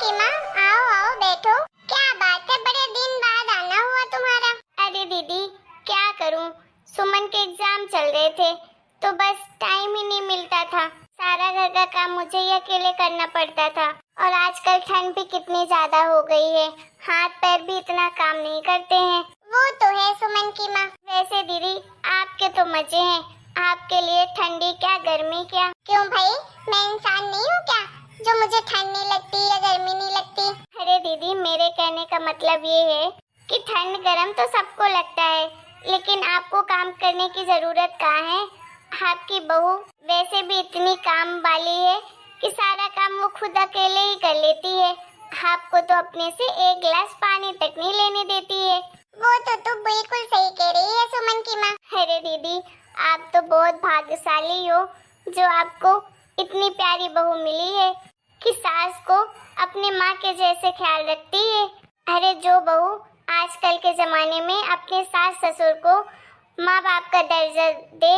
की माँ, आओ आओ बैठो। क्या बात है, बड़े दिन बाद आना हुआ तुम्हारा। अरे दीदी क्या करूँ, सुमन के एग्जाम चल रहे थे तो बस टाइम ही नहीं मिलता था। सारा घर का काम मुझे ही अकेले करना पड़ता था और आजकल ठंड भी कितनी ज्यादा हो गई है, हाथ पैर भी इतना काम नहीं करते हैं। वो तो है सुमन की माँ। वैसे दीदी आपके तो मजे हैं, आपके लिए ठंडी क्या गर्मी क्या। क्यों भाई, मैं इंसान नहीं हूँ क्या जो मुझे ठंड नहीं लगती या गर्मी नहीं लगती। अरे दीदी मेरे कहने का मतलब ये है कि ठंड गर्म तो सबको लगता है, लेकिन आपको काम करने की जरूरत कहाँ है। आपकी बहू वैसे भी इतनी काम वाली है कि सारा काम वो खुद अकेले ही कर लेती है। आपको तो अपने से एक गिलास पानी तक नहीं लेने देती है। वो तो तुम बिल्कुल सही कह रही है सुमन की माँ। अरे दीदी आप तो बहुत भाग्यशाली हो जो आपको इतनी प्यारी बहू मिली है कि सास को अपनी माँ के जैसे ख्याल रखती है। अरे जो बहू आजकल के जमाने में अपने सास ससुर को माँ बाप का दर्जा दे,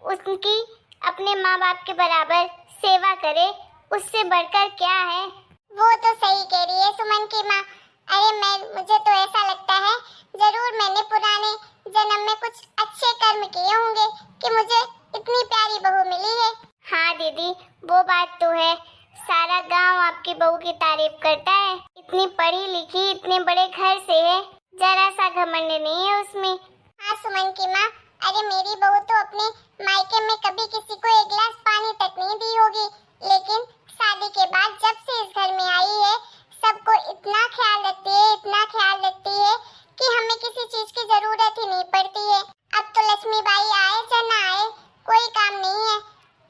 उनकी अपने माँ बाप के बराबर सेवा करे, उससे बढ़कर क्या है। वो तो सही कह रही है सुमन की माँ। अरे मुझे तो ऐसा लगता है जरूर मैंने पुराने जन्म में कुछ अच्छे कर्म किए होंगे कि मुझे इतनी प्यारी बहू मिली है। हाँ दीदी वो बात तो है, सारा गांव आपकी बहू की तारीफ करता है। इतनी पढ़ी लिखी, इतने बड़े घर से है, जरा सा घमंड नहीं है उसमें। हाँ सुमन की माँ, अरे मेरी बहू तो अपने मायके में कभी किसी को एक गिलास पानी तक नहीं दी होगी, लेकिन शादी के बाद जब से इस घर में आई है सबको इतना ख्याल रखती है, इतना ख्याल रखती है कि हमें किसी चीज की जरूरत ही नहीं पड़ती है। अब तो लक्ष्मी बाई आए चाहे ना आए कोई काम नहीं है,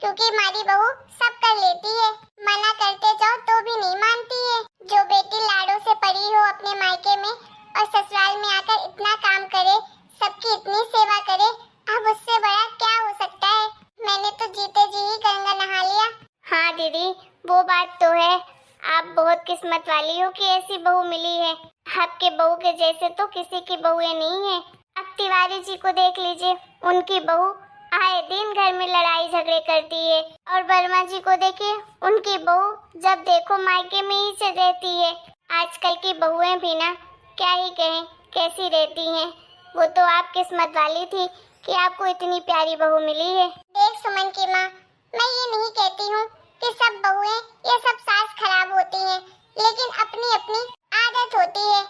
क्योंकि हमारी बहू सब कर लेती है। मना करते जाओ तो भी नहीं मानती है। जो बेटी लाडों से पड़ी हो अपने मायके में और ससुराल में आकर इतना काम करे, सबकी इतनी सेवा करे, अब उससे बड़ा क्या हो सकता है। मैंने तो जीते जी ही गंगा नहा लिया। हाँ दीदी वो बात तो है, आप बहुत किस्मत वाली हो कि ऐसी बहू मिली है। आपके बहू के जैसे तो किसी की बहुएं नहीं है। अब तिवारी जी को देख लीजिए, उनकी बहू आए दिन घर में लड़ाई झगड़े करती है, और वर्मा जी को देखिए, उनकी बहू जब देखो मायके में ही से रहती है। आजकल की बहुएं भी ना क्या ही कहें कैसी रहती हैं। वो तो आप किस्मत वाली थी कि आपको इतनी प्यारी बहू मिली है। देख सुमन की माँ, मैं ये नहीं कहती हूँ कि सब बहुएं या सब सास खराब होती हैं, लेकिन अपनी अपनी आदत होती है।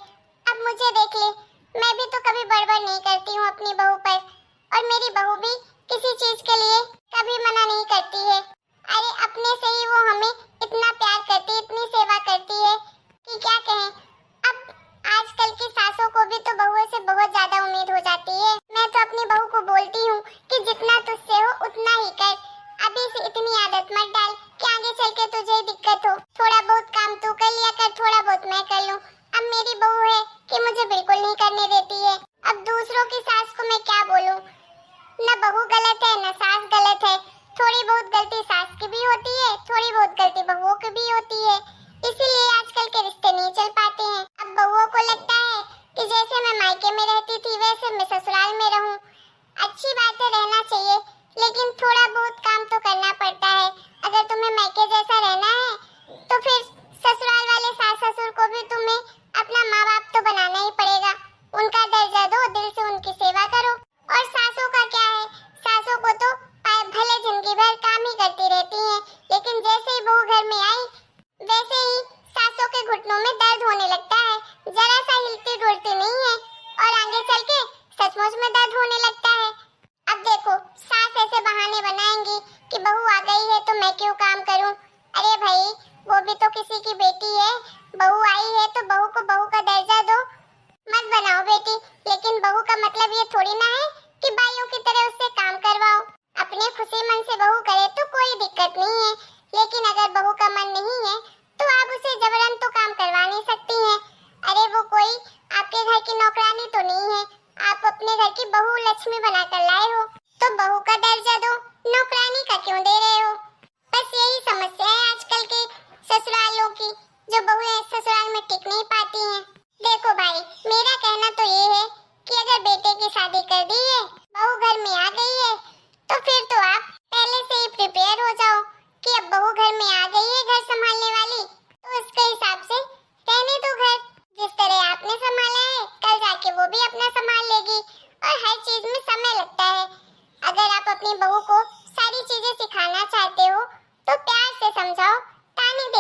अब मुझे देख ले, मैं भी तो कभी बड़बड़ नहीं करती हूँ अपनी बहू पर, और मेरी बहू भी किसी चीज के लिए कभी मना नहीं करती है। अरे अपने से ही वो हमें इतना प्यार करती है, इतनी सेवा करती है कि क्या कहें। अब आजकल की सासों को भी तो बहुओं से बहुत ज्यादा उम्मीद हो जाती है। मैं तो अपनी बहू को बोलती हूँ कि जितना तुझसे हो उतना ही कर, अभी से इतनी आदत मत डाल कि आगे चल के तुझे दिक्कत हो। थोड़ा बहुत काम तू कर लिया कर, थोड़ा बहुत मैं कर लूँ। अब मेरी बहू है कि मुझे बिल्कुल नहीं करने देती है। अब दूसरों की सास को मैं क्या बोलूँ, न बहू गलत है न सास गलत है। थोड़ी बहुत गलती सास की भी होती है, थोड़ी बहुत गलती बहुओं की भी होती है, इसीलिए आजकल के रिश्ते नहीं चल पाते हैं। अब बहुओं को लगता है कि जैसे मैं मायके में रहती थी वैसे मैं ससुराल में रहूं। अच्छी बात है, रहना चाहिए, लेकिन थोड़ा बहुत काम तो करना पड़ता है। अगर तुम्हें मायके जैसा रहना है तो फिर ससुराल वाले सास ससुर को भी तुम्हें अपना माँ बाप तो बनाना ही पड़ेगा। उनका दर्जा दो, दिल से उनकी सेवा करो। और सासों का क्या है, सासों को तो भले जिंदगी भर काम ही करती रहती हैं, लेकिन जैसे ही बहू घर में आई वैसे ही सासों के घुटनों में दर्द होने लगता है, जरा सा हिलती डुलती नहीं है, और आगे चल के सचमुच में दर्द होने लगता है। अब देखो सास ऐसे बहाने बनाएंगी कि बहू आ गई है तो मैं क्यों काम करूं। अरे भाई वो भी तो किसी की बेटी है, बहू आई है तो बहू को बहू का दर्जा दो, मत बनाओ बेटी। लेकिन बहू का मतलब ये थोड़ी ना है कि भाइयों की तरह उससे काम करवाओ। अपने खुशी मन से बहू करे तो कोई दिक्कत नहीं है, लेकिन अगर बहू का मन नहीं है तो आप उसे जबरन तो काम करवा नहीं सकती हैं। अरे वो कोई आपके घर की नौकरानी तो नहीं है, आप अपने घर की बहू लक्ष्मी बनाकर लाए हो, तो बहू का दर्जा दो, नौकरानी का क्यों दे रहे हो। बस यही समस्या है आजकल के ससुरालों की, जो बहुएं ससुराल में टिक नहीं पाती हैं। देखो भाई मेरा कहना तो ये है कि अगर बेटे की शादी कर दी है, बहू घर में आ गई है, तो फिर तो आप पहले से ही प्रिपेयर हो जाओ कि अब बहू घर में आ गई है घर संभालने वाली, तो उसके हिसाब से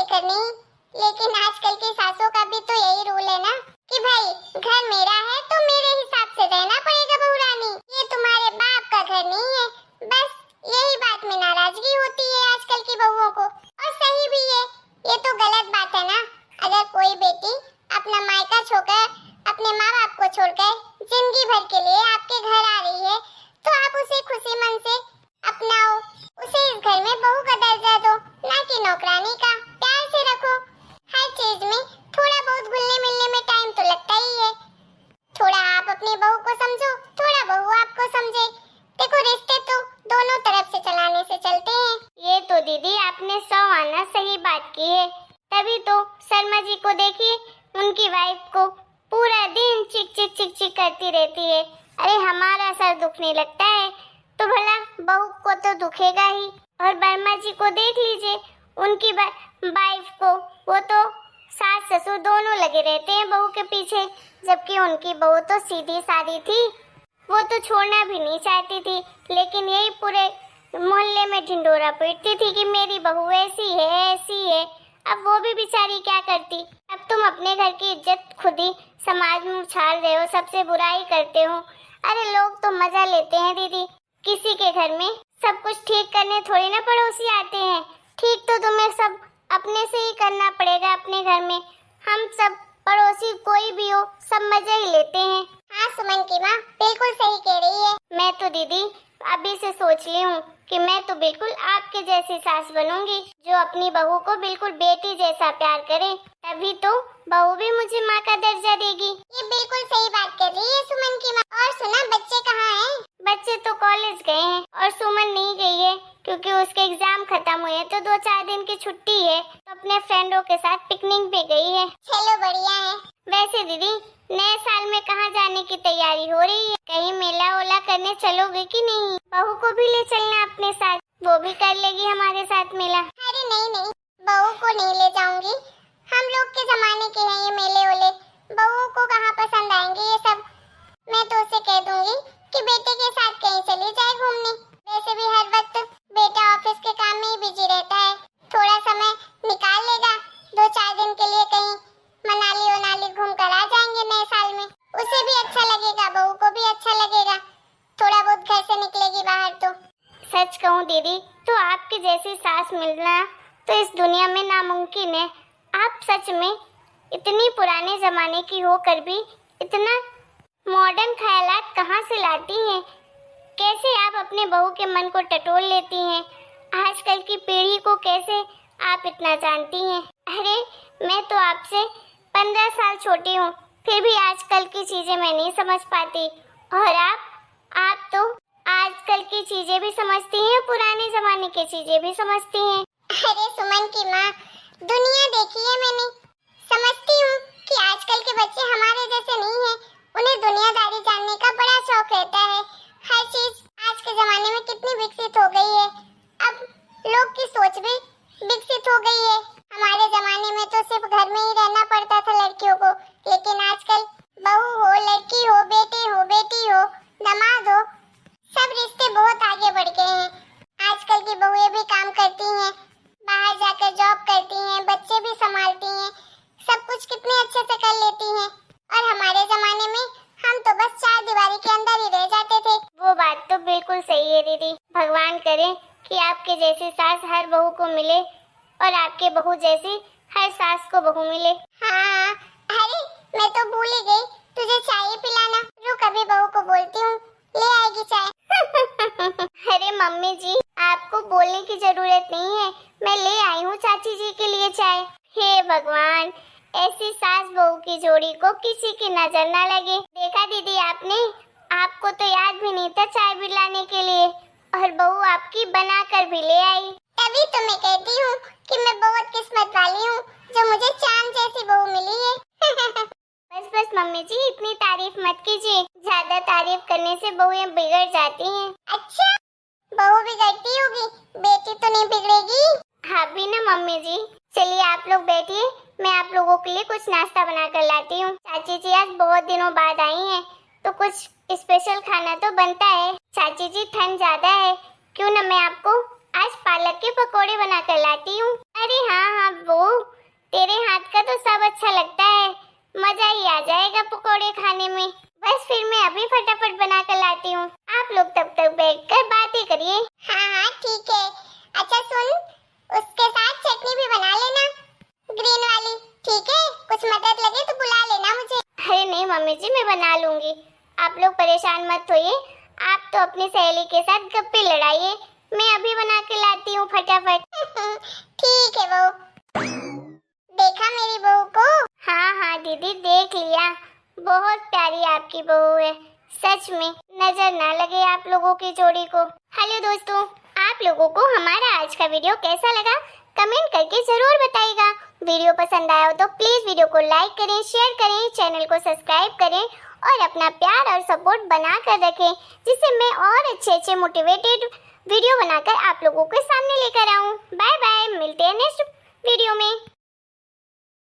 लेकर नहीं, लेकिन आजकल की सासों का भी तो यही रूल है ना कि भाई घर मेरा है तो मेरे हिसाब से रहना पड़ेगा बहू रानी, ये तुम्हारे बाप का घर नहीं है। बस यही बात में नाराजगी होती है आजकल की बहुओं को, और सही भी है। ये तो गलत बात है ना, अगर कोई बेटी अपना मायका छोड़कर, अपने माँ बाप को छोड़कर जिंदगी भर के लिए आपके घर आ रही है तो आप उसे खुशी मन से अपनाओ, उसे इस घर में बहू का दर्जा दो, ना कि नौकरानी का। प्यार से रखो। हर चीज में थोड़ा बहुत घुलने मिलने में टाइम तो लगता ही है। थोड़ा आप अपनी बहू को समझो, थोड़ा बहू आपको समझे। देखो रिश्ते तो दोनों तरफ से चलाने से चलते हैं। ये तो दीदी आपने 100 आना सही बात की है। तभी तो शर्मा जी को देखिए, उनकी वाइफ को पूरा दिन चिक चिक चिक चिक करती रहती है। अरे हमारा सर दुखने लगता है तो भला बहू को तो दुखेगा ही। और वर्मा जी को देख लीजिए, उनकी वाइफ को, वो तो सास ससुर दोनों लगे रहते हैं बहू के पीछे, जबकि उनकी बहू तो सीधी सादी थी, वो तो छोड़ना भी नहीं चाहती थी, लेकिन यही पूरे मोहल्ले में ढिंडोरा पीटती थी कि मेरी बहू ऐसी है ऐसी है। अब वो भी बेचारी क्या करती। अब तुम अपने घर की इज्जत खुद ही समाज में उछाल रहे हो, सबसे बुराई करते हो। अरे लोग तो मजा लेते हैं दीदी, किसी के घर में सब कुछ ठीक करने थोड़ी ना पड़ोसी आते हैं। ठीक तो तुम्हें सब अपने से ही करना पड़ेगा अपने घर में। हम सब पड़ोसी कोई भी हो, सब मजे ही लेते हैं। हाँ सुमन की माँ बिल्कुल सही कह रही है। मैं तो दीदी अभी से सोच ली हूँ कि मैं तो बिल्कुल आपके जैसी सास बनूंगी, जो अपनी बहू को बिल्कुल बेटी जैसा प्यार करे, तभी तो बहू भी मुझे माँ का दर्जा देगी। ये बिल्कुल सही बात कर रही है सुमन की माँ। और सुना बच्चे कहाँ हैं? बच्चे तो कॉलेज गए हैं और सुमन नहीं गई है क्योंकि उसके एग्जाम खत्म हुए हैं तो 2-4 दिन की छुट्टी है, तो अपने फ्रेंडों के साथ पिकनिक पे गई है। चलो बढ़िया है। वैसे दीदी नए साल में कहाँ जाने की तैयारी हो रही है? कहीं मेला ओला करने चलोगे कि नहीं? बहू को भी ले चलना अपने साथ, वो भी कर लेगी हमारे साथ मेला। अरे नहीं नहीं, बहू को नहीं ले जाऊंगी। हम लोग के जमाने के हैं ये मेले ओले, बहू को कहाँ पसंद आएंगे ये सब। मैं तो उसे कह दूंगी कि बेटे के साथ कहीं चली जाए घूमने। वैसे भी हर वक्त बेटा ऑफिस के काम में ही बिजी रहता है, थोड़ा समय निकाल लेगा 2-4 दिन के लिए कहीं मनाली वनाली घूम कर आ जाएंगे नए साल में। उसे भी अच्छा लगेगा, बहू को भी अच्छा लगेगा, थोड़ा बहुत घर से निकलेगी बाहर तो। सच कहूँ दीदी तो आपकी जैसी सास मिलना तो इस दुनिया में नामुमकिन है। आप सच में इतनी पुराने जमाने की होकर भी इतना मॉडर्न ख्यालात कहाँ से लाती हैं? कैसे आप अपने बहू के मन को टटोल लेती हैं? आजकल की पीढ़ी को कैसे आप इतना जानती हैं? अरे मैं तो आपसे 15 साल छोटी हूँ, फिर भी आजकल की चीजें मैं नहीं समझ पाती, और आप तो आजकल की चीजें भी समझती हैं, पुराने जमाने की चीजें भी समझती हैं। अरे सुमन की माँ, दुनिया देखी है मैंने, समझती हूँ कि आजकल के बच्चे हमारे जैसे नहीं हैं। उन्हें दुनियादारी जानने का बड़ा शौक रहता है। हर चीज आज के जमाने में कितनी विकसित हो गई है, अब लोग की सोच भी विकसित हो गई है। हमारे जमाने में तो सिर्फ घर में ही रहना पड़ता था लड़कियों को, लेकिन आजकल बहू हो, लड़की हो, बेटी हो, दामाद हो, सब रिश्ते बहुत आगे बढ़ गए हैं। आजकल की बहुएं भी काम करती हैं, बाहर जाकर जॉब करती हैं, बच्चे भी संभालती हैं, सब कुछ कितने अच्छे से कर लेती हैं। और हमारे जमाने में हम तो बस 4 दीवारी के अंदर ही रह जाते थे। वो बात तो बिल्कुल सही है दीदी। भगवान करे कि आपके जैसी सास हर बहू को मिले और आपके बहू जैसी हर सास को बहू मिले। हाँ, अरे मैं तो भूल ही गई, तुझे चाय पिलाना। रुक अभी बहू को बोलती हूँ, ले आएगी चाय। अरे मम्मी जी, आपको बोलने की जरूरत नहीं है, मैं ले आई हूँ चाची जी के लिए चाय। हे भगवान, ऐसी सास बहू की जोड़ी को किसी की नजर ना लगे। देखा दीदी आपने, आपको तो याद भी नहीं था चाय पिलाने के लिए, और बहू आपकी बना कर भी ले आई। तभी तो मैं कहती हूँ कि मैं बहुत किस्मत वाली हूँ जो मुझे चांद जैसी बहू मिली है। बस बस मम्मी जी, इतनी तारीफ मत कीजिए, ज्यादा तारीफ करने से बहुएं बिगड़ जाती हैं। अच्छा, बहू बिगड़ती होगी, बेटी तो नहीं बिगड़ेगी। हाँ भी ना मम्मी जी। चलिए आप लोग बैठिए, मैं आप लोगों के लिए कुछ नाश्ता बना कर लाती हूँ। चाची जी आज बहुत दिनों बाद आई हैं, तो कुछ स्पेशल खाना तो बनता है। चाची जी ठंड ज्यादा है, क्यों ना मैं आपको आज पालक के पकोड़े बना कर लाती हूँ। अरे हाँ हाँ वो मिर्ची मैं बना लूंगी। आप लोग परेशान मत होइए, आप तो अपनी सहेली के साथ गप्पे लड़ाइए, मैं अभी बना के लाती हूँ फटाफट। ठीक है बहू। देखा मेरी बहू को? हाँ हाँ दीदी देख लिया, बहुत प्यारी आपकी बहू है, सच में नजर ना लगे आप लोगों की जोड़ी को। हेलो दोस्तों, आप लोगों को हमारा आज का वीडियो कैसा लगा कमेंट करके जरूर बताइएगा। वीडियो पसंद आया हो तो प्लीज वीडियो को लाइक करें, शेयर करें, चैनल को सब्सक्राइब करें और अपना प्यार और सपोर्ट बना कर रखें, जिससे मैं और अच्छे मोटिवेटेड वीडियो बनाकर आप लोगों के सामने लेकर आऊं। बाय बाय, मिलते हैं नेक्स्ट वीडियो में।